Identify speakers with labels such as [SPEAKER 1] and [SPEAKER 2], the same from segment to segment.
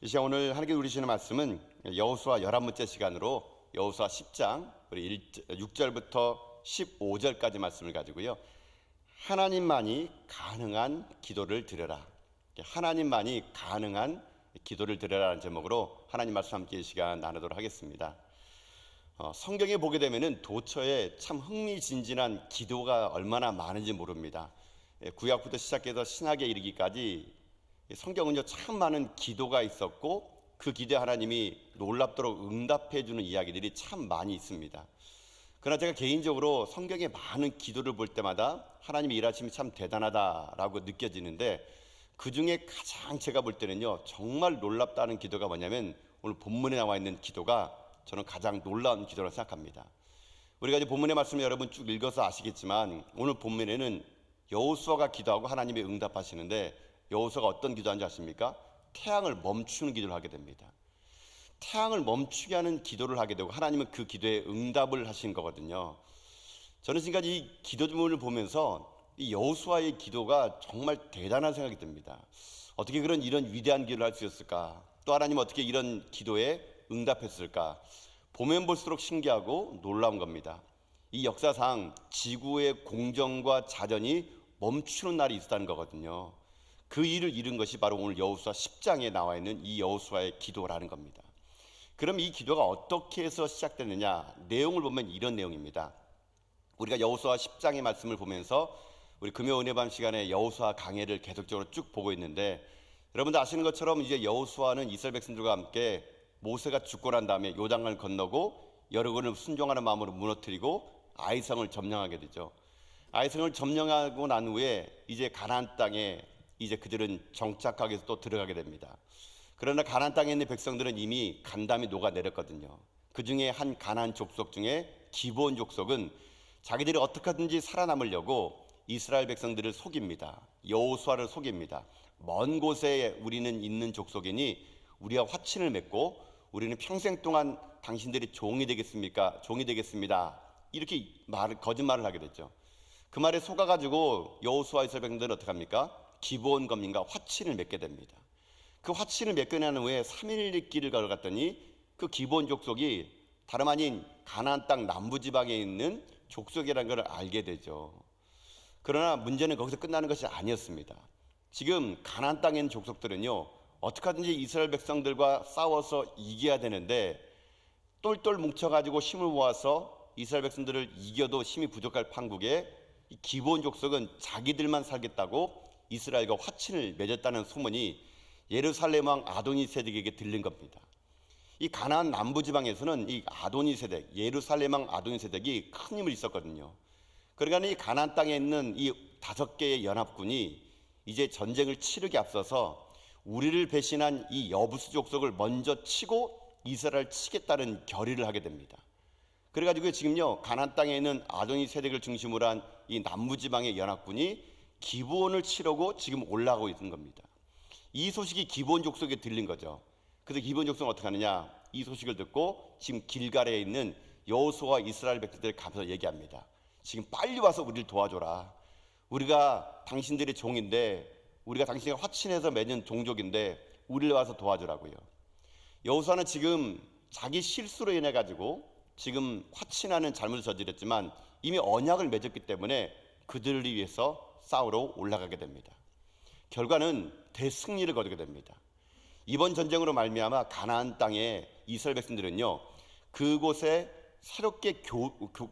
[SPEAKER 1] 이 시간 오늘 하나님께 누리시는 말씀은 여호수아 11번째 시간으로 여호수아 10장 우리 6절부터 15절까지 말씀을 가지고요. 하나님만이 가능한 기도를 드려라. 하나님만이 가능한 기도를 드려라는 제목으로 하나님 말씀 함께 이 시간 나누도록 하겠습니다. 성경에 보게 되면은 도처에 참 흥미진진한 기도가 얼마나 많은지 모릅니다. 구약부터 시작해서 신약에 이르기까지 성경은요 참 많은 기도가 있었고 그 기도에 하나님이 놀랍도록 응답해 주는 이야기들이 참 많이 있습니다. 그러나 제가 개인적으로 성경의 많은 기도를 볼 때마다 하나님의 일하심이 참 대단하다라고 느껴지는데, 그 중에 가장 제가 볼 때는요 정말 놀랍다는 기도가 뭐냐면 오늘 본문에 나와 있는 기도가 저는 가장 놀라운 기도라고 생각합니다. 우리가 이제 본문의 말씀을 여러분 쭉 읽어서 아시겠지만 오늘 본문에는 여호수아가 기도하고 하나님이 응답하시는데, 여호수아가 어떤 기도하는지 아십니까? 태양을 멈추는 기도를 하게 됩니다. 태양을 멈추게 하는 기도를 하게 되고 하나님은 그 기도에 응답을 하신 거거든요. 저는 지금까지 이 기도문을 보면서 이 여호수아의 기도가 정말 대단한 생각이 듭니다. 어떻게 이런 위대한 기도를 할 수 있었을까? 또 하나님은 어떻게 이런 기도에 응답했을까? 보면 볼수록 신기하고 놀라운 겁니다. 이 역사상 지구의 공정과 자전이 멈추는 날이 있었다는 거거든요. 그 일을 이룬 것이 바로 오늘 여호수아 10장에 나와 있는 이 여호수아의 기도라는 겁니다. 그럼 이 기도가 어떻게 해서 시작되느냐? 내용을 보면 이런 내용입니다. 우리가 여호수아 10장의 말씀을 보면서 우리 금요 은혜밤 시간에 여호수아 강해를 계속적으로 쭉 보고 있는데, 여러분들 아시는 것처럼 이제 여호수아는 이스라엘 백성들과 함께 모세가 죽고 난 다음에 요단강을 건너고 여리고를 순종하는 마음으로 무너뜨리고 아이성을 점령하게 되죠. 아이성을 점령하고 난 후에 이제 가나안 땅에 이제 그들은 정착하기 위해서 또 들어가게 됩니다. 그러나 가나안 땅에 있는 백성들은 이미 간담이 녹아내렸거든요. 그 중에 한 가나안 족속 중에 기브온 족속은 자기들이 어떻게 하든지 살아남으려고 이스라엘 백성들을 속입니다. 여호수아를 속입니다. 먼 곳에 우리는 있는 족속이니 우리가 화친을 맺고 우리는 평생 동안 당신들이 종이 되겠습니까? 종이 되겠습니다. 이렇게 거짓말을 하게 됐죠. 그 말에 속아가지고 여호수아 이스라엘 백성들은 어떻게 합니까? 기브온 거민과 화친을 맺게 됩니다. 그 화친을 맺게 난 후에 3일 길을 걸어갔더니 그 기브온 족속이 다름 아닌 가나안 땅 남부지방에 있는 족속이라는 걸 알게 되죠. 그러나 문제는 거기서 끝나는 것이 아니었습니다. 지금 가나안 땅에 있는 족속들은요 어떻게 하든지 이스라엘 백성들과 싸워서 이겨야 되는데, 똘똘 뭉쳐가지고 힘을 모아서 이스라엘 백성들을 이겨도 힘이 부족할 판국에 이 기브온 족속은 자기들만 살겠다고 이스라엘과 화친을 맺었다는 소문이 예루살렘 왕 아도니세덱에게 들린 겁니다. 이 가나안 남부지방에서는 이 아도니세덱, 예루살렘 왕 아도니세덱이 큰 힘을 있었거든요. 그러니까 이 가나안 땅에 있는 이 5개의 연합군이 이제 전쟁을 치르기 앞서서 우리를 배신한 이 여부스 족속을 먼저 치고 이스라엘을 치겠다는 결의를 하게 됩니다. 그래가지고 지금요 가나안 땅에 있는 아도니세덱을 중심으로 한 이 남부지방의 연합군이 기브온을 치려고 지금 올라가고 있는 겁니다. 이 소식이 기브온 족속에 들린 거죠. 그래서 기브온 족속은 어떻게 하느냐? 이 소식을 듣고 지금 길갈에 있는 여호수아와 이스라엘 백성들을 가면서 얘기합니다. 지금 빨리 와서 우리를 도와줘라. 우리가 당신들의 종인데, 우리가 당신과 화친해서 맺은 종족인데 우리를 와서 도와주라고요. 여호수아는 지금 자기 실수로 인해 가지고 지금 화친하는 잘못을 저질렀지만 이미 언약을 맺었기 때문에 그들을 위해서 싸우러 올라가게 됩니다. 결과는 대승리를 거두게 됩니다. 이번 전쟁으로 말미암아 가나안 땅에 이스라엘 백성들은요 그곳에 새롭게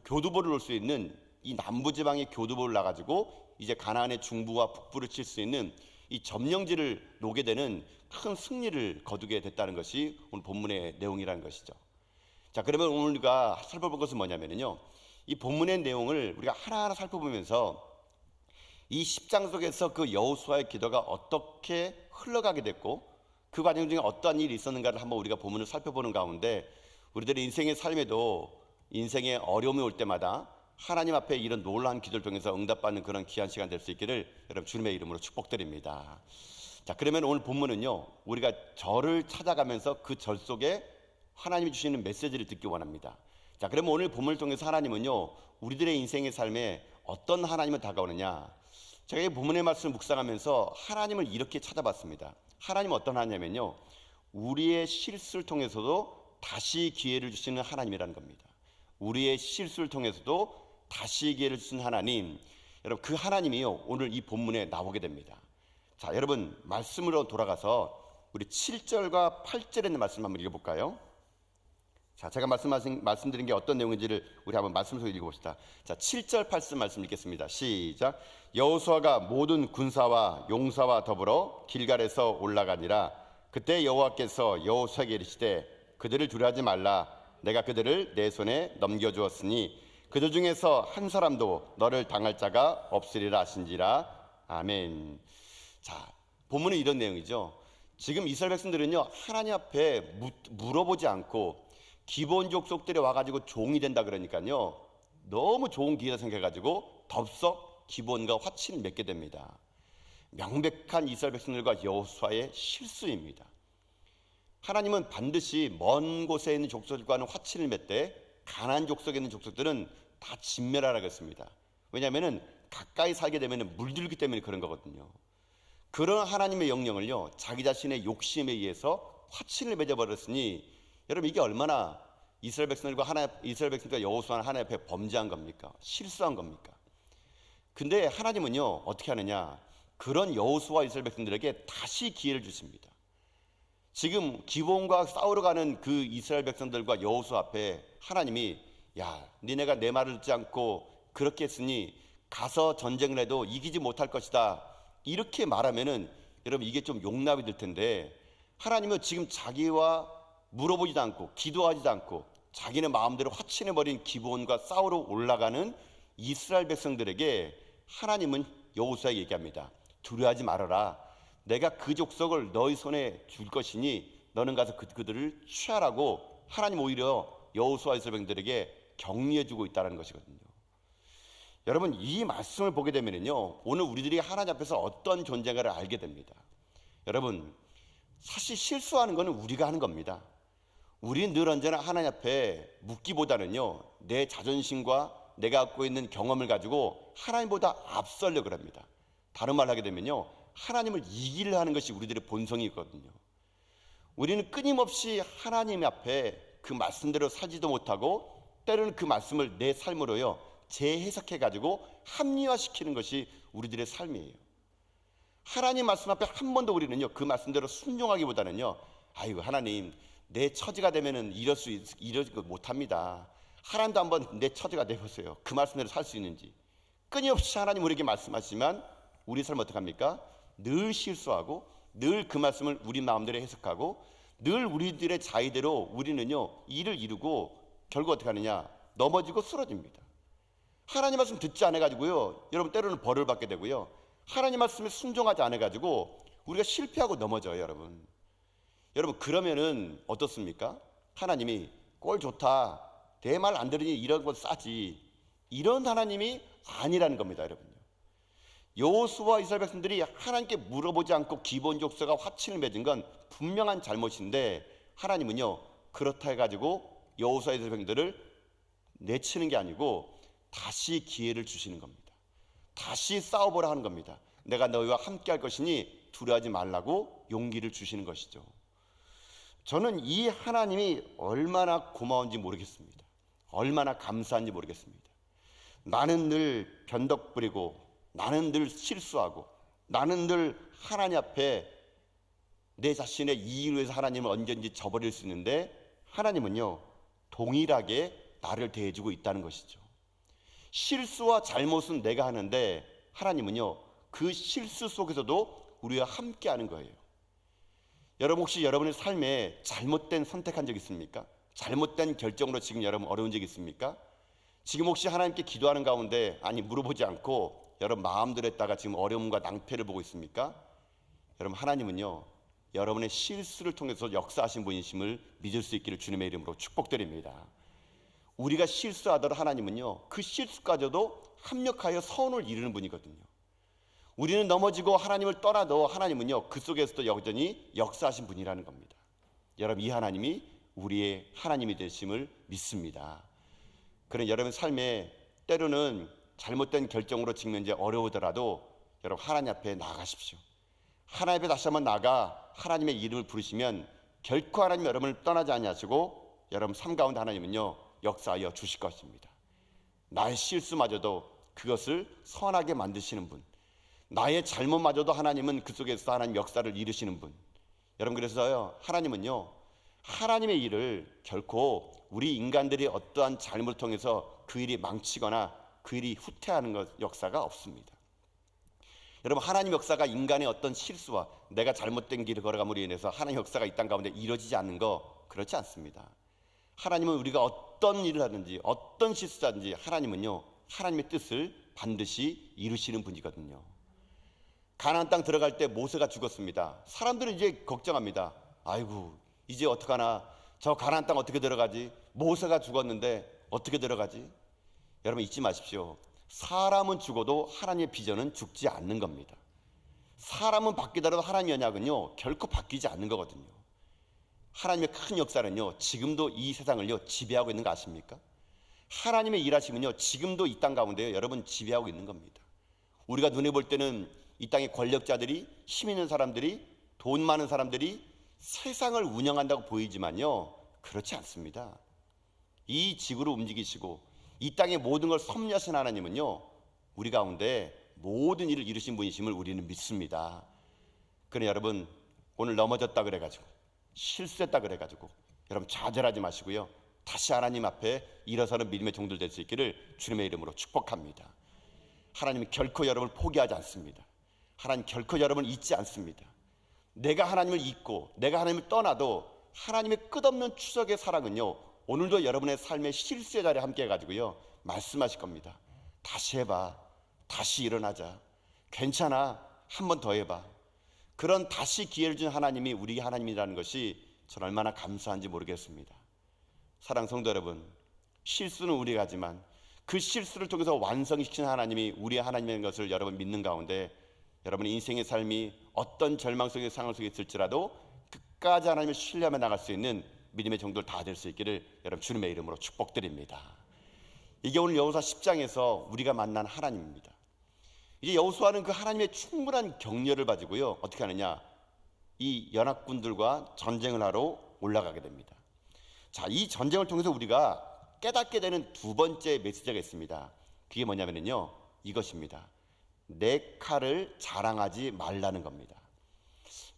[SPEAKER 1] 교두보를 놓을 수 있는 이 남부지방의 교두보를 놔가지고 이제 가나안의 중부와 북부를 칠 수 있는 이 점령지를 놓게 되는 큰 승리를 거두게 됐다는 것이 오늘 본문의 내용이라는 것이죠. 자, 그러면 오늘 우리가 살펴볼 것은 뭐냐면요, 이 본문의 내용을 우리가 하나하나 살펴보면서 이 10장 속에서 그 여호수아의 기도가 어떻게 흘러가게 됐고 그 과정 중에 어떠한 일이 있었는가를 한번 우리가 본문을 살펴보는 가운데, 우리들의 인생의 삶에도 인생의 어려움이 올 때마다 하나님 앞에 이런 놀라운 기도를 통해서 응답받는 그런 귀한 시간 될 수 있기를 여러분 주님의 이름으로 축복드립니다. 자, 그러면 오늘 본문은요 우리가 절을 찾아가면서 그 절 속에 하나님이 주시는 메시지를 듣기 원합니다. 자, 그러면 오늘 본문을 통해서 하나님은요 우리들의 인생의 삶에 어떤 하나님을 다가오느냐, 제가 이 본문의 말씀을 묵상하면서 하나님을 이렇게 찾아봤습니다. 하나님은 어떤 하나님이냐면요, 우리의 실수를 통해서도 다시 기회를 주시는 하나님이라는 겁니다. 우리의 실수를 통해서도 다시 기회를 주시는 하나님, 여러분 그 하나님이요 오늘 이 본문에 나오게 됩니다. 자, 여러분 말씀으로 돌아가서 우리 7절과 8절에 있는 말씀 한번 읽어볼까요? 자, 제가 말씀드린 게 어떤 내용인지를 우리 한번 말씀 속에 읽어봅시다. 자, 7절 8절 말씀 읽겠습니다. 시작. 여호수아가 모든 군사와 용사와 더불어 길갈에서 올라가니라. 그때 여호와께서 여호수아에게 이르시되 그들을 두려워하지 말라. 내가 그들을 내 손에 넘겨주었으니 그들 중에서 한 사람도 너를 당할 자가 없으리라 하신지라. 아멘. 자, 본문은 이런 내용이죠. 지금 이스라엘 백성들은요 하나님 앞에 물어보지 않고 기본 족속들이 와가지고 종이 된다 그러니까요 너무 좋은 기회다 생각해가지고 덥석 기본과 화친을 맺게 됩니다. 명백한 이스라엘 백성들과 여호수아의 실수입니다. 하나님은 반드시 먼 곳에 있는 족속들과는 화친을 맺되 가나안 족속에 있는 족속들은 다 진멸하라고 했습니다. 왜냐하면 가까이 살게 되면 물들기 때문에 그런 거거든요. 그런 하나님의 명령을요 자기 자신의 욕심에 의해서 화친을 맺어버렸으니 여러분 이게 얼마나 이스라엘 백성들과 여호수아는 하나님 앞에 범죄한 겁니까? 실수한 겁니까? 근데 하나님은요 어떻게 하느냐? 그런 여호수아 이스라엘 백성들에게 다시 기회를 주십니다. 지금 기본과 싸우러 가는 그 이스라엘 백성들과 여호수아 앞에 하나님이 야, 니네가 내 말을 듣지 않고 그렇게 했으니 가서 전쟁을 해도 이기지 못할 것이다. 이렇게 말하면은 여러분 이게 좀 용납이 될 텐데 하나님은 지금 자기와 물어보지도 않고 기도하지도 않고 자기는 마음대로 화친해버린 기브온과 싸우러 올라가는 이스라엘 백성들에게 하나님은 여호수아에게 얘기합니다. 두려워하지 말아라. 내가 그 족속을 너희 손에 줄 것이니 너는 가서 그들을 취하라고 하나님 오히려 여호수아 이스라엘 백성들에게 격려해주고 있다는 것이거든요. 여러분 이 말씀을 보게 되면요 오늘 우리들이 하나님 앞에서 어떤 존재인가를 알게 됩니다. 여러분 사실 실수하는 것은 우리가 하는 겁니다. 우리는 늘 언제나 하나님 앞에 묻기보다는요 내 자존심과 내가 갖고 있는 경험을 가지고 하나님보다 앞서려고 합니다. 다른 말로 하게 되면요 하나님을 이기려 하는 것이 우리들의 본성이거든요. 우리는 끊임없이 하나님 앞에 그 말씀대로 살지도 못하고 때로는 그 말씀을 내 삶으로요 재해석해 가지고 합리화시키는 것이 우리들의 삶이에요. 하나님 말씀 앞에 한 번도 우리는요 그 말씀대로 순종하기보다는요 아이고 하나님 내 처지가 되면은 이러지 못합니다. 하나님도 한번 내 처지가 되보세요. 그 말씀대로 살 수 있는지. 끊임없이 하나님 우리에게 말씀하시지만 우리 삶은 어떡합니까? 늘 실수하고 늘 그 말씀을 우리 마음대로 해석하고 늘 우리들의 자의대로 우리는요 일을 이루고 결국 어떻게 하느냐? 넘어지고 쓰러집니다. 하나님 말씀 듣지 않아가지고요 여러분 때로는 벌을 받게 되고요 하나님 말씀에 순종하지 않아가지고 우리가 실패하고 넘어져요. 여러분 그러면은 어떻습니까? 하나님이 꼴 좋다 내 말 안 들으니 이런 건 싸지 이런 하나님이 아니라는 겁니다. 여러분요 여호수아와 이스라엘 백성들이 하나님께 물어보지 않고 기본 족속과 화친을 맺은 건 분명한 잘못인데 하나님은요 그렇다 해가지고 여호수아 이스라엘 백성들을 내치는 게 아니고 다시 기회를 주시는 겁니다. 다시 싸워보라 하는 겁니다. 내가 너희와 함께 할 것이니 두려워하지 말라고 용기를 주시는 것이죠. 저는 이 하나님이 얼마나 고마운지 모르겠습니다. 얼마나 감사한지 모르겠습니다. 나는 늘 변덕 부리고 나는 늘 실수하고 나는 늘 하나님 앞에 내 자신의 이익을 위해서 하나님을 언제든지 저버릴 수 있는데 하나님은요 동일하게 나를 대해주고 있다는 것이죠. 실수와 잘못은 내가 하는데 하나님은요 그 실수 속에서도 우리와 함께 하는 거예요. 여러분 혹시 여러분의 삶에 잘못된 선택한 적 있습니까? 잘못된 결정으로 지금 여러분 어려운 적 있습니까? 지금 혹시 하나님께 기도하는 가운데 아니 물어보지 않고 여러분 마음대로 했다가 지금 어려움과 낭패를 보고 있습니까? 여러분 하나님은요 여러분의 실수를 통해서 역사하신 분이심을 믿을 수 있기를 주님의 이름으로 축복드립니다. 우리가 실수하더라도 하나님은요 그 실수까지도 합력하여 선을 이루는 분이거든요. 우리는 넘어지고 하나님을 떠나도 하나님은요 그 속에서도 여전히 역사하신 분이라는 겁니다. 여러분 이 하나님이 우리의 하나님이 되심을 믿습니다. 그런 여러분 삶에 때로는 잘못된 결정으로 지금 이제 어려우더라도 여러분 하나님 앞에 나아가십시오. 하나님 앞에 다시 한번 나가 하나님의 이름을 부르시면 결코 하나님 여러분을 떠나지 아니하시고 여러분 삶 가운데 하나님은요 역사하여 주실 것입니다. 나의 실수마저도 그것을 선하게 만드시는 분, 나의 잘못마저도 하나님은 그 속에서 하나님 역사를 이루시는 분. 여러분, 그래서요 하나님은요 하나님의 일을 결코 우리 인간들이 어떠한 잘못을 통해서 그 일이 망치거나 그 일이 후퇴하는 것 역사가 없습니다. 여러분, 하나님 역사가 인간의 어떤 실수와 내가 잘못된 길을 걸어감으로 인해서 하나님 역사가 이 땅 가운데 이루어지지 않는 거 그렇지 않습니다. 하나님은 우리가 어떤 일을 하든지 어떤 실수하든지 하나님은요 하나님의 뜻을 반드시 이루시는 분이거든요. 가나안 땅 들어갈 때 모세가 죽었습니다. 사람들은 이제 걱정합니다. 아이고 이제 어떡하나, 저 가나안 땅 어떻게 들어가지? 모세가 죽었는데 어떻게 들어가지? 여러분 잊지 마십시오. 사람은 죽어도 하나님의 비전은 죽지 않는 겁니다. 사람은 바뀌더라도 하나님의 언약은요 결코 바뀌지 않는 거거든요. 하나님의 큰 역사는요 지금도 이 세상을요 지배하고 있는 거 아십니까? 하나님의 일하심은요 지금도 이 땅 가운데 여러분 지배하고 있는 겁니다. 우리가 눈에 볼 때는 이 땅의 권력자들이, 힘 있는 사람들이, 돈 많은 사람들이 세상을 운영한다고 보이지만요 그렇지 않습니다. 이 지구를 움직이시고 이 땅의 모든 걸 섭리하신 하나님은요 우리 가운데 모든 일을 이루신 분이심을 우리는 믿습니다. 그러니 여러분, 오늘 넘어졌다 그래가지고 실수했다 그래가지고 여러분 좌절하지 마시고요 다시 하나님 앞에 일어서는 믿음의 종들 될 수 있기를 주님의 이름으로 축복합니다. 하나님은 결코 여러분을 포기하지 않습니다. 하나님 결코 여러분을 잊지 않습니다. 내가 하나님을 잊고 내가 하나님을 떠나도 하나님의 끝없는 추적의 사랑은요 오늘도 여러분의 삶의 실수의 자리에 함께 해가지고요 말씀하실 겁니다. 다시 해봐, 다시 일어나자, 괜찮아, 한 번 더 해봐. 그런 다시 기회를 준 하나님이 우리 하나님이라는 것이 저는 얼마나 감사한지 모르겠습니다. 사랑 성도 여러분, 실수는 우리가 하지만 그 실수를 통해서 완성시키는 하나님이 우리의 하나님인 것을 여러분 믿는 가운데 여러분의 인생의 삶이 어떤 절망 속의 상황 속에 있을지라도 끝까지 하나님을 신뢰하며 나갈 수 있는 믿음의 종들 다 될 수 있기를 여러분 주님의 이름으로 축복드립니다. 이게 오늘 여호수아 10장에서 우리가 만난 하나님입니다. 이제 여호수아는 그 하나님의 충분한 격려를 가지고요 어떻게 하느냐, 이 연합군들과 전쟁을 하러 올라가게 됩니다. 자, 이 전쟁을 통해서 우리가 깨닫게 되는 두 번째 메시지가 있습니다. 그게 뭐냐면요 이것입니다. 내 칼을 자랑하지 말라는 겁니다.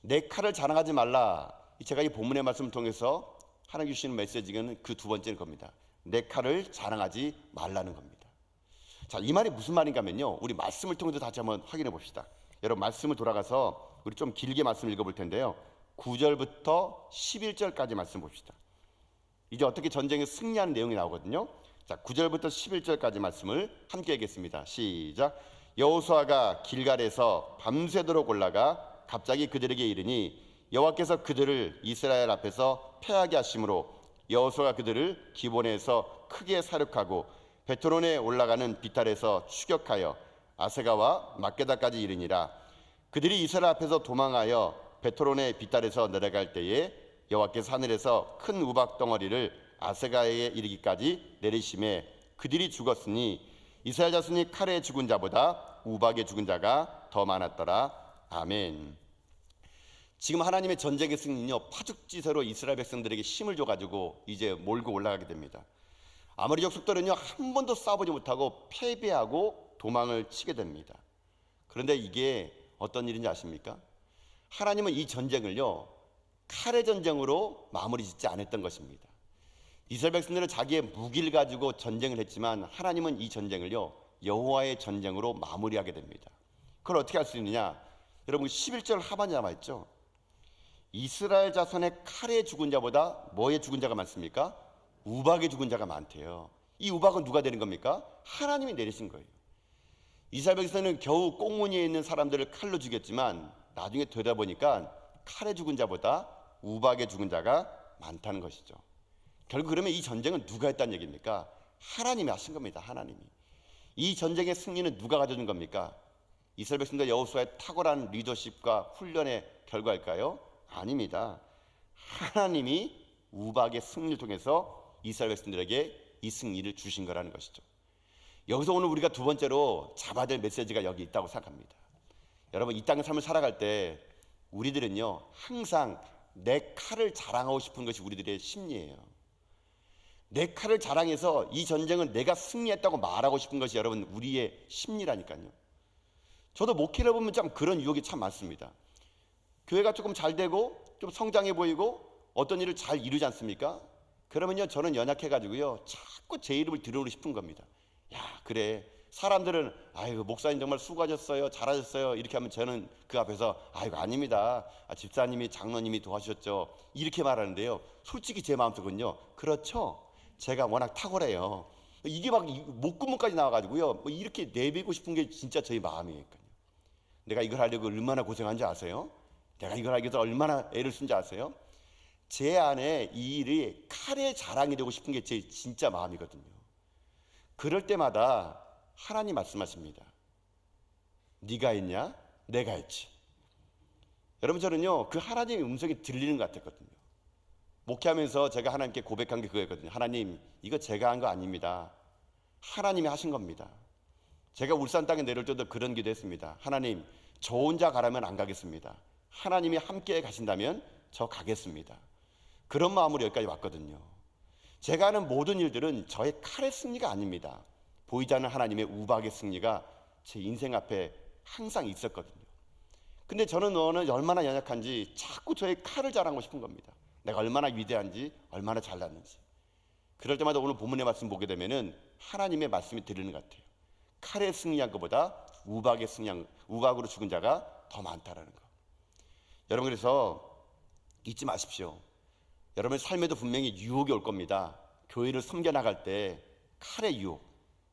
[SPEAKER 1] 내 칼을 자랑하지 말라. 제가 이 본문의 말씀을 통해서 하나님 주시는 메시지는 그 두 번째는 겁니다. 내 칼을 자랑하지 말라는 겁니다. 자, 이 말이 무슨 말인가 하면요 우리 말씀을 통해서 다시 한번 확인해 봅시다. 여러분 말씀을 돌아가서 우리 좀 길게 말씀 읽어볼 텐데요 9절부터 11절까지 말씀 봅시다. 이제 어떻게 전쟁에 승리하는 내용이 나오거든요. 자, 9절부터 11절까지 말씀을 함께 읽겠습니다. 시작. 여호수아가 길갈에서 밤새도록 올라가 갑자기 그들에게 이르니 여호와께서 그들을 이스라엘 앞에서 패하게 하심으로 여호수아가 그들을 기본에서 크게 사륙하고 베트론에 올라가는 비탈에서 추격하여 아세가와 막게다까지 이르니라. 그들이 이스라엘 앞에서 도망하여 베트론의 비탈에서 내려갈 때에 여호와께서 하늘에서 큰 우박 덩어리를 아세가에 이르기까지 내리심에 그들이 죽었으니 이스라엘 자손이 칼에 죽은 자보다 우박에 죽은 자가 더 많았더라. 아멘. 지금 하나님의 전쟁의 승리는요 파죽지세로 이스라엘 백성들에게 힘을 줘가지고 이제 몰고 올라가게 됩니다. 아모리 족속들은요 한 번도 싸우지 못하고 패배하고 도망을 치게 됩니다. 그런데 이게 어떤 일인지 아십니까? 하나님은 이 전쟁을요 칼의 전쟁으로 마무리 짓지 않았던 것입니다. 이스라엘 백성들은 자기의 무기를 가지고 전쟁을 했지만 하나님은 이 전쟁을요 여호와의 전쟁으로 마무리하게 됩니다. 그걸 어떻게 할 수 있느냐? 여러분 11절 하반에 남아있죠. 이스라엘 자손의 칼에 죽은 자보다 뭐에 죽은 자가 많습니까? 우박에 죽은 자가 많대요. 이 우박은 누가 내린 겁니까? 하나님이 내리신 거예요. 이스라엘 백성은 겨우 꽁무니에 있는 사람들을 칼로 죽였지만 나중에 되돌아보니까 칼에 죽은 자보다 우박에 죽은 자가 많다는 것이죠. 결국 그러면 이 전쟁은 누가 했다는 얘기입니까? 하나님이 하신 겁니다. 하나님이. 이 전쟁의 승리는 누가 가져준 겁니까? 이스라엘 백성들 여호수아의 탁월한 리더십과 훈련의 결과일까요? 아닙니다. 하나님이 우박의 승리를 통해서 이스라엘 백성들에게 이 승리를 주신 거라는 것이죠. 여기서 오늘 우리가 두 번째로 잡아야 될 메시지가 여기 있다고 생각합니다. 여러분 이 땅의 삶을 살아갈 때 우리들은요 항상 내 칼을 자랑하고 싶은 것이 우리들의 심리예요. 내 칼을 자랑해서 이 전쟁은 내가 승리했다고 말하고 싶은 것이 여러분 우리의 심리라니까요. 저도 목회를 보면 참 그런 유혹이 참 많습니다. 교회가 조금 잘 되고 좀 성장해 보이고 어떤 일을 잘 이루지 않습니까? 그러면요 저는 연약해가지고요 자꾸 제 이름을 들으고 싶은 겁니다. 야 그래 사람들은 아이고 목사님 정말 수고하셨어요 잘하셨어요 이렇게 하면 저는 그 앞에서 아이고 아닙니다 집사님이 장로님이 도와주셨죠 이렇게 말하는데요. 솔직히 제 마음속은요 그렇죠 제가 워낙 탁월해요. 이게 막 목구멍까지 나와가지고요 뭐 이렇게 내비고 싶은 게 진짜 저희 마음이에요. 내가 이걸 하려고 얼마나 고생한지 아세요? 내가 이걸 하기 위해서 얼마나 애를 쓴지 아세요? 제 안에 이 일이 칼의 자랑이 되고 싶은 게 제 진짜 마음이거든요. 그럴 때마다 하나님 말씀하십니다. 네가 했냐? 내가 했지. 여러분 저는요 그 하나님의 음성이 들리는 것 같았거든요. 목회하면서 제가 하나님께 고백한 게 그거였거든요. 하나님 이거 제가 한 거 아닙니다. 하나님이 하신 겁니다. 제가 울산 땅에 내려올 때도 그런 기도했습니다. 하나님 저 혼자 가라면 안 가겠습니다. 하나님이 함께 가신다면 저 가겠습니다. 그런 마음으로 여기까지 왔거든요. 제가 하는 모든 일들은 저의 칼의 승리가 아닙니다. 보이지 않는 하나님의 우박의 승리가 제 인생 앞에 항상 있었거든요. 근데 저는 얼마나 연약한지 자꾸 저의 칼을 자랑하고 싶은 겁니다. 내가 얼마나 위대한지 얼마나 잘났는지. 그럴 때마다 오늘 본문의 말씀 보게 되면은 하나님의 말씀이 들리는 것 같아요. 칼에 승리한 것보다 우박으로 죽은 자가 더 많다라는 거. 여러분 그래서 잊지 마십시오. 여러분의 삶에도 분명히 유혹이 올 겁니다. 교회를 섬겨나갈 때 칼의 유혹,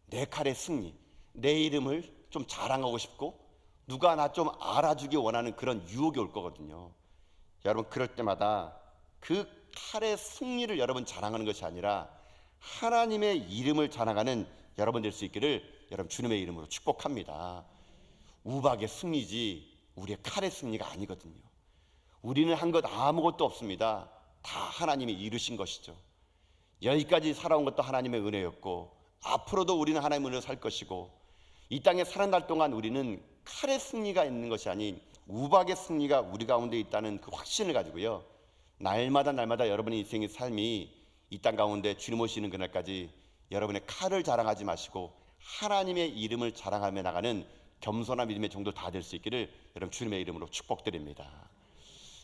[SPEAKER 1] 내 칼의 승리, 내 이름을 좀 자랑하고 싶고 누가 나 좀 알아주기 원하는 그런 유혹이 올 거거든요. 여러분 그럴 때마다 그 칼의 승리를 여러분 자랑하는 것이 아니라 하나님의 이름을 자랑하는 여러분 될 수 있기를 여러분 주님의 이름으로 축복합니다. 우박의 승리지 우리의 칼의 승리가 아니거든요. 우리는 한 것 아무것도 없습니다. 다 하나님이 이루신 것이죠. 여기까지 살아온 것도 하나님의 은혜였고 앞으로도 우리는 하나님의 은혜로 살 것이고 이 땅에 살아날 동안 우리는 칼의 승리가 있는 것이 아닌 우박의 승리가 우리 가운데 있다는 그 확신을 가지고요. 날마다 여러분의 인생의 삶이 이 땅 가운데 주님 오시는 그날까지 여러분의 칼을 자랑하지 마시고 하나님의 이름을 자랑하며 나가는 겸손한 믿음의 정도 다 될 수 있기를 여러분 주님의 이름으로 축복드립니다.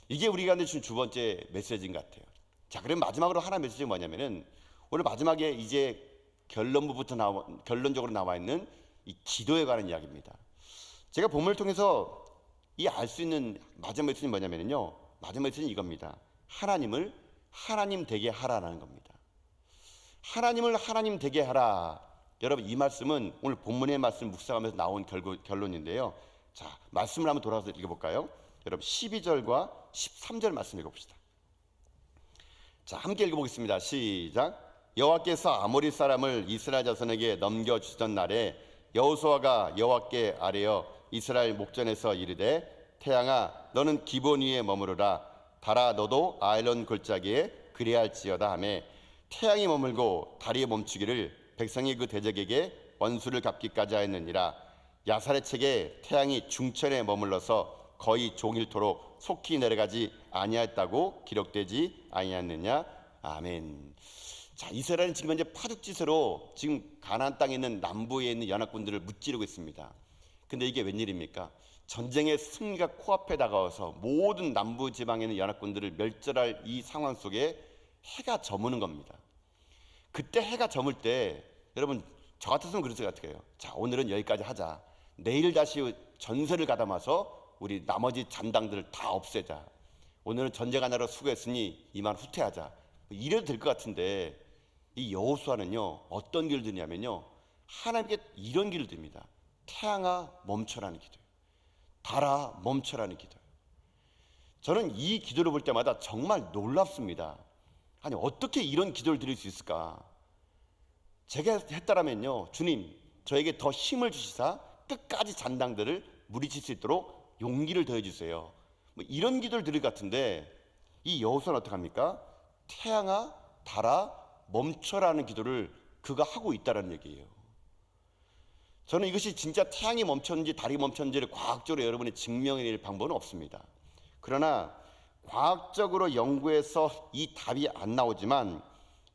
[SPEAKER 1] 이게 우리가 주신 두 번째 메시지인 것 같아요. 자, 그럼 마지막으로 하나 메시지가 뭐냐면은 오늘 마지막에 이제 결론적으로 나와 있는 이 기도에 관한 이야기입니다. 제가 본문을 통해서 이 알 수 있는 마지막 메시지는 뭐냐면요. 마지막 메시지는 이겁니다. 하나님을 하나님 되게 하라라는 겁니다. 하나님을 하나님 되게 하라. 여러분 이 말씀은 오늘 본문의 말씀 묵상하면서 나온 결론인데요. 자, 말씀을 한번 돌아서 읽어볼까요? 여러분 12절과 13절 말씀 읽어봅시다. 자, 함께 읽어보겠습니다. 시작. 여호와께서 아모리 사람을 이스라엘 자손에게 넘겨주시던 날에 여호수아가 여호와께 아뢰어 이스라엘 목전에서 이르되 태양아 너는 기본 위에 머무르라 달아 너도 아일론 골짜기에 그리할지어다 하매 태양이 머물고 달이 멈추기를 백성이 그 대적에게 원수를 갚기까지 하였느니라. 야살의 책에 태양이 중천에 머물러서 거의 종일토록 속히 내려가지 아니하였다고 기록되지 아니하였느냐. 아멘. 자, 이스라엘은 지금 현재 파죽지세로 지금 가나안 땅에 있는 남부에 있는 연합군들을 무찌르고 있습니다. 근데 이게 웬일입니까? 전쟁의 승리가 코앞에 다가와서 모든 남부 지방에 있는 연합군들을 멸절할 이 상황 속에 해가 저무는 겁니다. 그때 해가 저물 때 여러분 저 같았으면 그랬을 것 같아요. 자, 오늘은 여기까지 하자. 내일 다시 전세를 가담아서 우리 나머지 잔당들을 다 없애자. 오늘은 전쟁하느라 수고했으니 이만 후퇴하자. 뭐 이래도 될 것 같은데 이 여호수아는요 어떤 길을 드냐면요 하나님께 이런 길을 듭니다. 태양아 멈춰라는 기도예요. 달아 멈춰라는 기도예요. 저는 이 기도를 볼 때마다 정말 놀랍습니다. 아니 어떻게 이런 기도를 드릴 수 있을까? 제가 했다라면요 주님 저에게 더 힘을 주시사 끝까지 잔당들을 물리칠 수 있도록 용기를 더해 주세요. 뭐 이런 기도를 드릴 것 같은데 이 여호수아는 어떻게 합니까? 태양아 달아 멈춰라는 기도를 그가 하고 있다는 얘기예요. 저는 이것이 진짜 태양이 멈췄는지 달이 멈췄는지를 과학적으로 여러분이 증명해낼 방법은 없습니다. 그러나 과학적으로 연구해서 이 답이 안 나오지만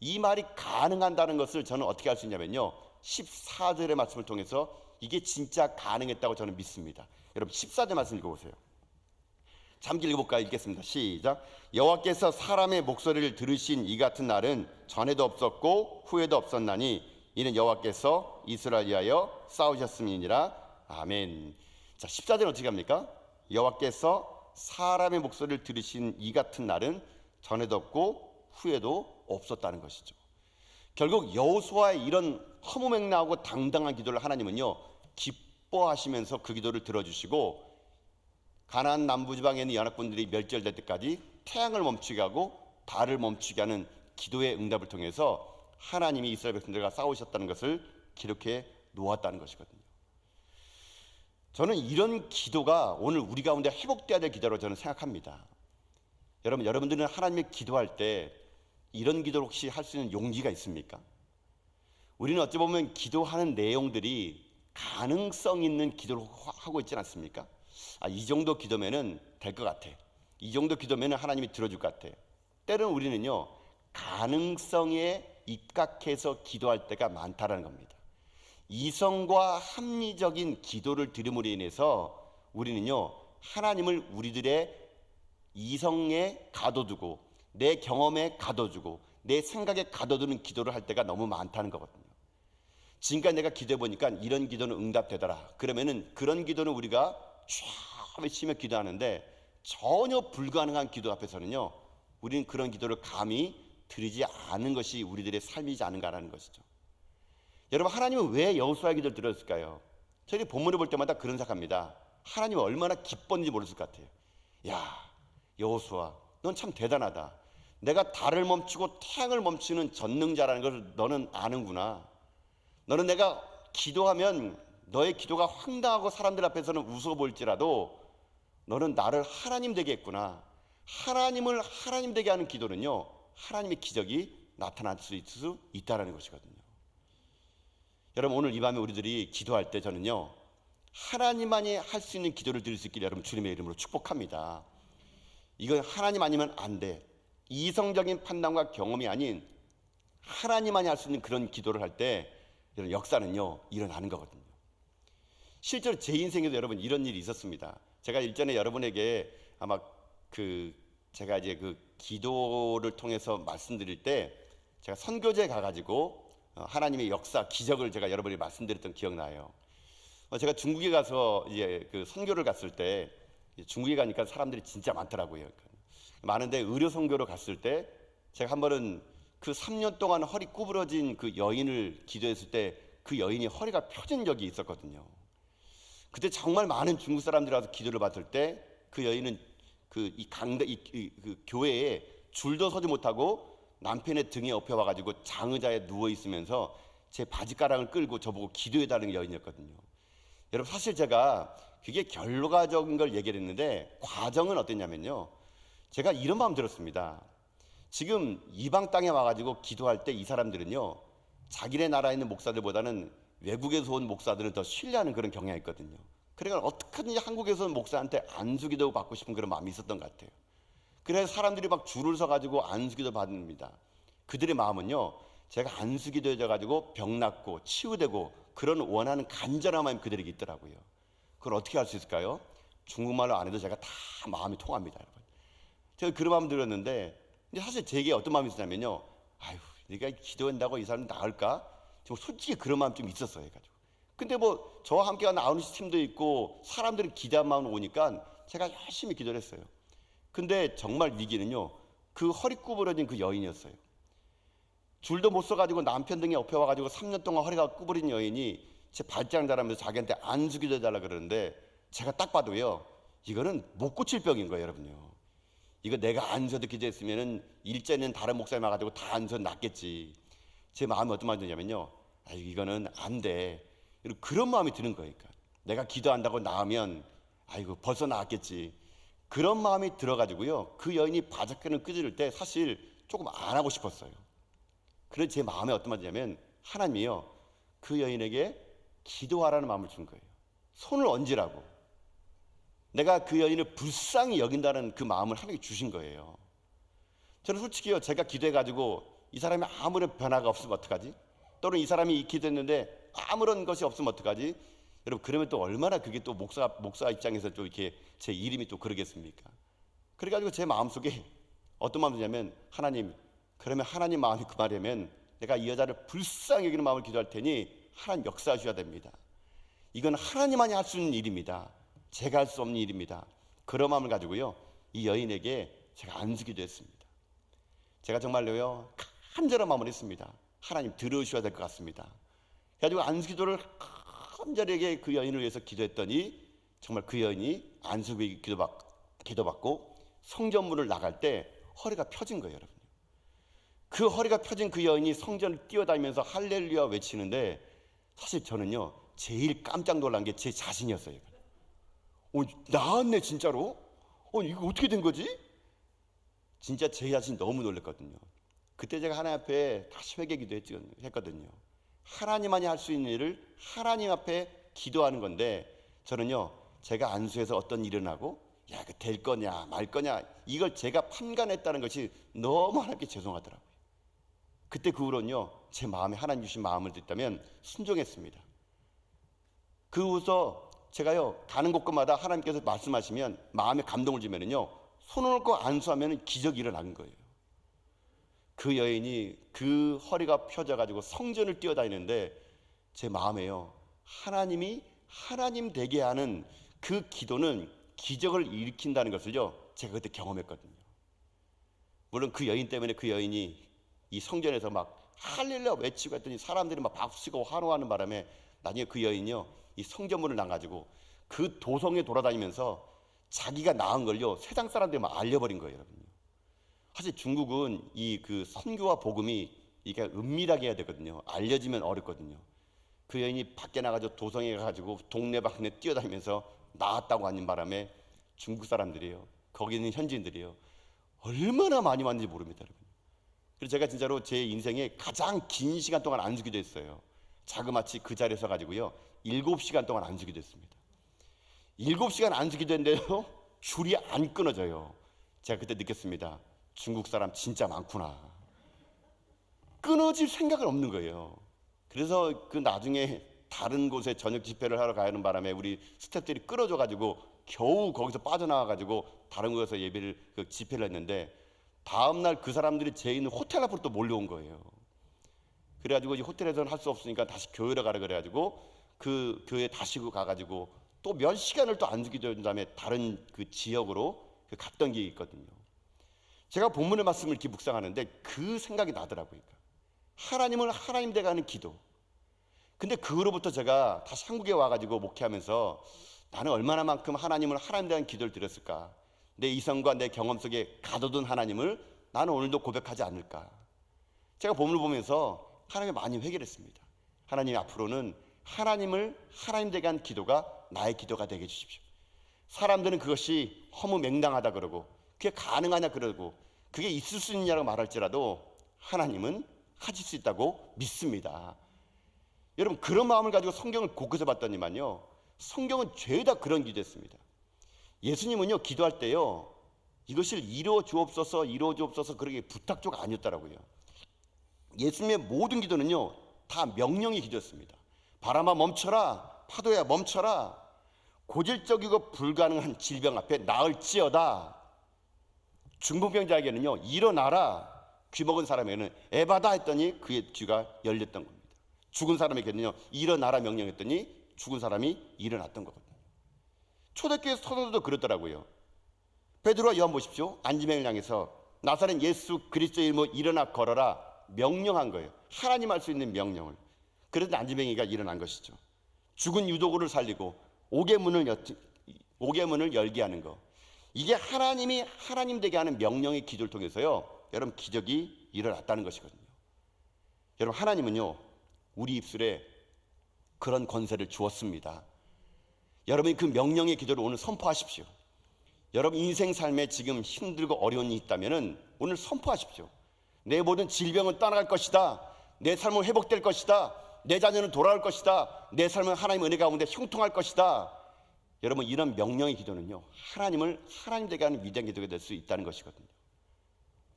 [SPEAKER 1] 이 말이 가능한다는 것을 저는 어떻게 할 수 있냐면요, 14절의 말씀을 통해서 이게 진짜 가능했다고 저는 믿습니다. 여러분 14절 말씀 읽어보세요. 잠기 읽어볼까요? 읽겠습니다. 시작. 여호와께서 사람의 목소리를 들으신 이 같은 날은 전에도 없었고 후에도 없었나니 이는 여호와께서 이스라엘 위하여 싸우셨음이니라. 아멘. 자, 14절은 어떻게 합니까? 여호와께서 사람의 목소리를 들으신 이 같은 날은 전에도 없고 후에도 없었다는 것이죠. 결국 여호수아의 이런 허무맹랑하고 당당한 기도를 하나님은요, 기뻐하시면서 그 기도를 들어주시고 가나안 남부지방에 있는 연합군들이 멸절될 때까지 태양을 멈추게 하고 달을 멈추게 하는 기도의 응답을 통해서 하나님이 이스라엘 백성들과 싸우셨다는 것을 기록해 놓았다는 것이거든요. 저는 이런 기도가 오늘 우리 가운데 회복돼야 될 기도로 저는 생각합니다. 여러분들은 하나님의 기도할 때 이런 기도를 혹시 할 수 있는 용기가 있습니까? 우리는 어찌 보면 기도하는 내용들이 가능성 있는 기도를 하고 있지 않습니까? 이 정도 기도면은 될 것 같아. 이 정도 기도면은 하나님이 들어줄 것 같아. 때로는 우리는요, 가능성에 입각해서 기도할 때가 많다라는 겁니다. 이성과 합리적인 기도를 드림으로 인해서 우리는요, 하나님을 우리들의 이성에 가둬두고 내 경험에 가둬두고 내 생각에 가둬두는 기도를 할 때가 너무 많다는 거거든요. 지금까지 내가 기도해 보니까 이런 기도는 응답되더라. 그러면은 그런 기도는 우리가 쫙 외치며 기도하는데 전혀 불가능한 기도 앞에서는요, 우리는 그런 기도를 감히 드리지 않은 것이 우리들의 삶이지 않은가라는 것이죠. 여러분, 하나님은 왜 여호수아의 기도를 들었을까요? 저희 본문을 볼 때마다 그런 생각합니다. 하나님은 얼마나 기뻤는지 모르실 것 같아요. 야, 여호수아, 넌 참 대단하다. 내가 달을 멈추고 태양을 멈추는 전능자라는 걸 너는 아는구나. 너는 내가 기도하면 너의 기도가 황당하고 사람들 앞에서는 우스워 보일지라도 너는 나를 하나님 되게 했구나. 하나님을 하나님 되게 하는 기도는요, 하나님의 기적이 나타날 수 있다는 것이거든요. 여러분, 오늘 이 밤에 우리들이 기도할 때 저는요, 하나님만이 할 수 있는 기도를 드릴 수 있기를 여러분 주님의 이름으로 축복합니다. 이건 하나님 아니면 안 돼. 이성적인 판단과 경험이 아닌 하나님만이 할 수 있는 그런 기도를 할 때 이런 역사는요, 일어나는 거거든요. 실제로 제 인생에도 여러분 이런 일이 있었습니다. 제가 일전에 여러분에게 아마 제가 이제 기도를 통해서 말씀드릴 때 제가 선교지에 가가지고 하나님의 역사, 기적을 제가 여러분에게 말씀드렸던 기억나요. 제가 중국에 가서 이제 선교를 갔을 때 중국에 가니까 사람들이 진짜 많더라고요. 많은데 의료 선교로 갔을 때 제가 한 번은 3년 동안 허리 구부러진 여인을 기도했을 때 그 여인이 허리가 펴진 적이 있었거든요. 그때 정말 많은 중국 사람들이 와서 기도를 받을 때 그 여인은 교회에 줄도 서지 못하고 남편의 등에 업혀와가지고 장의자에 누워 있으면서 제 바지가랑을 끌고 저보고 기도해달라는 여인이었거든요. 여러분, 사실 제가 그게 결과적인 걸 얘기를 했는데 과정은 어땠냐면요, 제가 이런 마음 들었습니다. 지금 이방 땅에 와가지고 기도할 때 이 사람들은요, 자기네 나라에 있는 목사들보다는 외국에서 온 목사들을 더 신뢰하는 그런 경향이 있거든요. 그러니까 어떻게든지 한국에서 온 목사한테 안수기도 받고 싶은 그런 마음이 있었던 것 같아요. 그래서 사람들이 막 줄을 서가지고 안수기도 받습니다. 그들의 마음은요, 제가 안수기도 해줘가지고 병 낫고 치유되고 그런 원하는 간절한 마음이 그들에게 있더라고요. 그걸 어떻게 할 수 있을까요? 중국말로 안 해도 제가 다 마음이 통합니다, 여러분. 제가 그런 마음 들었는데, 사실 제게 어떤 마음이 있었냐면요, 아유, 네가 기도한다고 이 사람 나을까? 솔직히 그런 마음 좀 있었어요. 해가지고. 근데 저와 함께 나오는 팀도 있고 사람들이 기대한 마음으로 오니까 제가 열심히 기도를 했어요. 근데 정말 위기는요, 허리 구부러진 여인이었어요. 줄도 못 서가지고 남편 등에 업혀와가지고 3년 동안 허리가 구부린 여인이 제 발장 자라면서 자기한테 안수기도 해달라 그러는데 제가 딱 봐도요, 이거는 못 고칠 병인 거예요, 여러분요. 이거 내가 안수도 기도했으면은 일전에는 다른 목사님 와가지고 다 안수 낫겠지. 제 마음이 어떤 마음이 드냐면요, 이거는 안 돼. 그런 마음이 드는 거예요. 그러니까 내가 기도한다고 나으면 아이고 벌써 나았겠지. 그런 마음이 들어가지고요, 그 여인이 바짝거리는 끄지를 때 사실 조금 안 하고 싶었어요. 그래서 제 마음에 어떤 마음이냐면 하나님이요, 그 여인에게 기도하라는 마음을 준 거예요. 손을 얹으라고. 내가 그 여인을 불쌍히 여긴다는 그 마음을 하나님께 주신 거예요. 저는 솔직히요, 제가 기도해가지고 이 사람이 아무런 변화가 없으면 어떡하지? 또는 이 사람이 기도했는데 아무런 것이 없으면 어떡하지? 여러분, 그러면 또 얼마나 그게 또 목사 입장에서 또 이렇게 제 이름이 또 그러겠습니까? 그래가지고 제 마음속에 어떤 마음이 드냐면, 하나님, 그러면 하나님 마음이 그 말이면 내가 이 여자를 불쌍히 여기는 마음을 기도할 테니 하나님 역사하셔야 됩니다. 이건 하나님만이 할 수 있는 일입니다. 제가 할 수 없는 일입니다. 그런 마음을 가지고요, 이 여인에게 제가 안수기도 했습니다. 제가 정말로요, 간절한 마음을 했습니다. 하나님 들으셔야 될 것 같습니다. 그래가지고 안수기도를 간절하게 그 여인을 위해서 기도했더니 정말 그 여인이 안수기 기도받고 성전문을 나갈 때 허리가 펴진 거예요, 여러분. 그 허리가 펴진 그 여인이 성전을 뛰어다니면서 할렐루야 외치는데, 사실 저는요, 제일 깜짝 놀란 게 제 자신이었어요. 나았네 진짜로? 이거 어떻게 된 거지? 진짜 제 자신 너무 놀랐거든요. 그때 제가 하나님 앞에 다시 회개기도 했거든요. 하나님만이 할 수 있는 일을 하나님 앞에 기도하는 건데, 저는요, 제가 안수해서 어떤 일이 일어나고 야, 그 될 거냐 말 거냐 이걸 제가 판단했다는 것이 너무 하나님께 죄송하더라고요. 그때 그 후로는요, 제 마음에 하나님 주신 마음을 듣다면 순종했습니다. 그 후서 제가요, 가는 곳곳마다 하나님께서 말씀하시면 마음에 감동을 주면은요, 손을 얹고 안수하면 기적이 일어나는 거예요. 그 여인이 그 허리가 펴져가지고 성전을 뛰어다니는데 제 마음에요, 하나님이 하나님 되게 하는 그 기도는 기적을 일으킨다는 것을요, 제가 그때 경험했거든요. 물론 그 여인 때문에 그 여인이 이 성전에서 막 할렐루야 외치고 했더니 사람들이 막 박수치고 환호하는 바람에 나중에 그 여인이요, 이 성전문을 나가지고 그 도성에 돌아다니면서 자기가 낳은 걸요, 세상 사람들이 막 알려버린 거예요, 여러분. 사실 중국은 이 그 선교와 복음이 이게 은밀하게 해야 되거든요. 알려지면 어렵거든요. 그 여인이 밖에 나가서 도성에 가가지고 동네 방네 뛰어다니면서 나았다고 하는 바람에 중국 사람들이요, 거기 있는 현지인들이요, 얼마나 많이 왔는지 모릅니다, 여러분. 그래서 제가 진짜로 제 인생에 가장 긴 시간 동안 안수기도 했어요. 자그마치 그 자리에서 가지고요, 7시간 동안 안수기도 했습니다. 7시간 안수기도 했는데요, 줄이 안 끊어져요. 제가 그때 느꼈습니다. 중국 사람 진짜 많구나. 끊어질 생각은 없는 거예요. 그래서 그 나중에 다른 곳에 저녁 집회를 하러 가는 바람에 우리 스태프들이 끌어줘가지고 겨우 거기서 빠져나와가지고 다른 곳에서 예배를 집회를 했는데, 다음날 그 사람들이 제 있는 호텔 앞으로 또 몰려온 거예요. 그래가지고 이 호텔에서는 할 수 없으니까 다시 교회로 가라 그래가지고 그 교회 다시 가가지고 또 몇 시간을 또 안수기도 한 다음에 다른 그 지역으로 갔던 게 있거든요. 제가 본문의 말씀을 이렇게 묵상하는데 그 생각이 나더라고요. 하나님을 하나님 되게 하는 기도. 근데 그 후로부터 제가 다시 한국에 와가지고 목회하면서 나는 얼마나만큼 하나님을 하나님 되게 하는 기도를 드렸을까. 내 이성과 내 경험 속에 가둬둔 하나님을 나는 오늘도 고백하지 않을까. 제가 본문을 보면서 하나님을 많이 회개를 했습니다. 하나님, 앞으로는 하나님을 하나님 되게 한 기도가 나의 기도가 되게 해주십시오. 사람들은 그것이 허무맹랑하다 그러고 그게 가능하냐 그러고 그게 있을 수 있느냐고 말할지라도 하나님은 하실 수 있다고 믿습니다. 여러분, 그런 마음을 가지고 성경을 곳곳에 봤더니만요, 성경은 죄다 그런 기도했습니다. 예수님은요, 기도할 때요, 이것을 이루어 주옵소서 그렇게 부탁조가 아니었더라고요. 예수님의 모든 기도는요, 다 명령의 기도였습니다. 바람아 멈춰라, 파도야 멈춰라, 고질적이고 불가능한 질병 앞에 나을지어다. 중풍병자에게는요, 일어나라, 귀 먹은 사람에게는 에바다 했더니 그의 귀가 열렸던 겁니다. 죽은 사람에게는요, 일어나라 명령했더니 죽은 사람이 일어났던 거거든요. 초대교회 서도도 그렇더라고요. 베드로와 요한 보십시오. 안지맹을 향해서 나사렛 예수 그리스도의 이름으로 일어나 걸어라 명령한 거예요. 하나님 할 수 있는 명령을. 그래서 안지맹이가 일어난 것이죠. 죽은 유도구를 살리고 옥의 문을 열게 하는 거. 이게 하나님이 하나님 되게 하는 명령의 기도를 통해서요, 여러분, 기적이 일어났다는 것이거든요. 여러분, 하나님은요, 우리 입술에 그런 권세를 주었습니다. 여러분이 그 명령의 기도를 오늘 선포하십시오. 여러분 인생 삶에 지금 힘들고 어려운 일이 있다면 오늘 선포하십시오. 내 모든 질병은 떠나갈 것이다. 내 삶은 회복될 것이다. 내 자녀는 돌아올 것이다. 내 삶은 하나님의 은혜 가운데 형통할 것이다. 여러분, 이런 명령의 기도는요, 하나님을 하나님 되게 하는 위대한 기도가 될 수 있다는 것이거든요.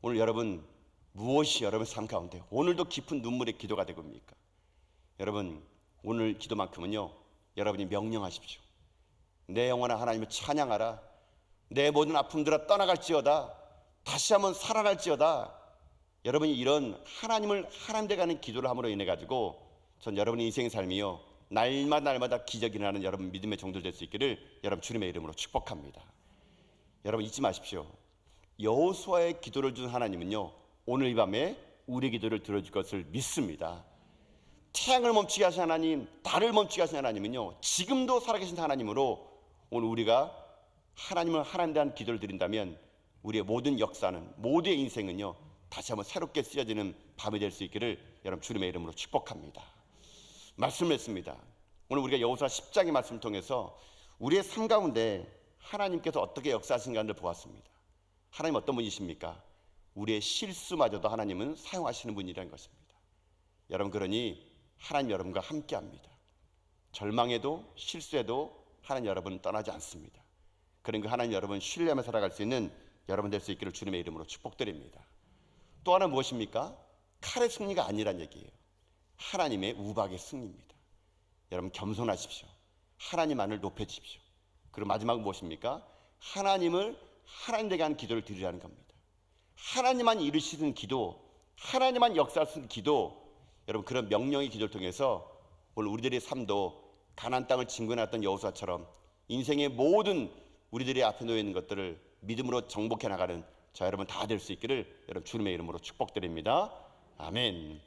[SPEAKER 1] 오늘 여러분, 무엇이 여러분 삶 가운데 오늘도 깊은 눈물의 기도가 되고 있습니까? 여러분, 오늘 기도만큼은요, 여러분이 명령하십시오. 내 영혼아 하나님을 찬양하라. 내 모든 아픔들아 떠나갈지어다. 다시 한번 살아날지어다. 여러분이 이런 하나님을 하나님 되게 하는 기도를 함으로 인해 가지고 전 여러분의 인생의 삶이요, 날마다 기적이 일어나는 여러분 믿음의 종들 될 수 있기를 여러분 주님의 이름으로 축복합니다. 여러분 잊지 마십시오. 여호수아의 기도를 준 하나님은요, 오늘 이 밤에 우리 기도를 들어줄 것을 믿습니다. 태양을 멈추게 하신 하나님, 달을 멈추게 하신 하나님은요, 지금도 살아계신 하나님으로 오늘 우리가 하나님을 하나님 대한 기도를 드린다면 우리의 모든 역사는, 모두의 인생은요, 다시 한번 새롭게 쓰여지는 밤이 될 수 있기를 여러분 주님의 이름으로 축복합니다. 말씀을 했습니다. 오늘 우리가 여호수아 10장의 말씀을 통해서 우리의 삶 가운데 하나님께서 어떻게 역사하신가를 보았습니다. 하나님 어떤 분이십니까? 우리의 실수마저도 하나님은 사용하시는 분이라는 것입니다. 여러분, 그러니 하나님 여러분과 함께합니다. 절망에도 실수에도 하나님 여러분 떠나지 않습니다. 그러니까 하나님 여러분 신뢰하며 살아갈 수 있는 여러분 될 수 있기를 주님의 이름으로 축복드립니다. 또 하나 무엇입니까? 칼의 승리가 아니란 얘기예요. 하나님의 우박의 승리입니다. 여러분 겸손하십시오. 하나님만을 높여주십시오. 그리고 마지막은 무엇입니까? 하나님을 하나님 되게 하는 기도를 드리라는 겁니다. 하나님만 이루시는 기도, 하나님만 역사하시는 기도, 여러분 그런 명령의 기도를 통해서 오늘 우리들의 삶도 가나안 땅을 진군해왔던 여호수아처럼 인생의 모든 우리들의 앞에 놓여 있는 것들을 믿음으로 정복해 나가는 저 여러분 다 될 수 있기를 여러분 주님의 이름으로 축복드립니다. 아멘.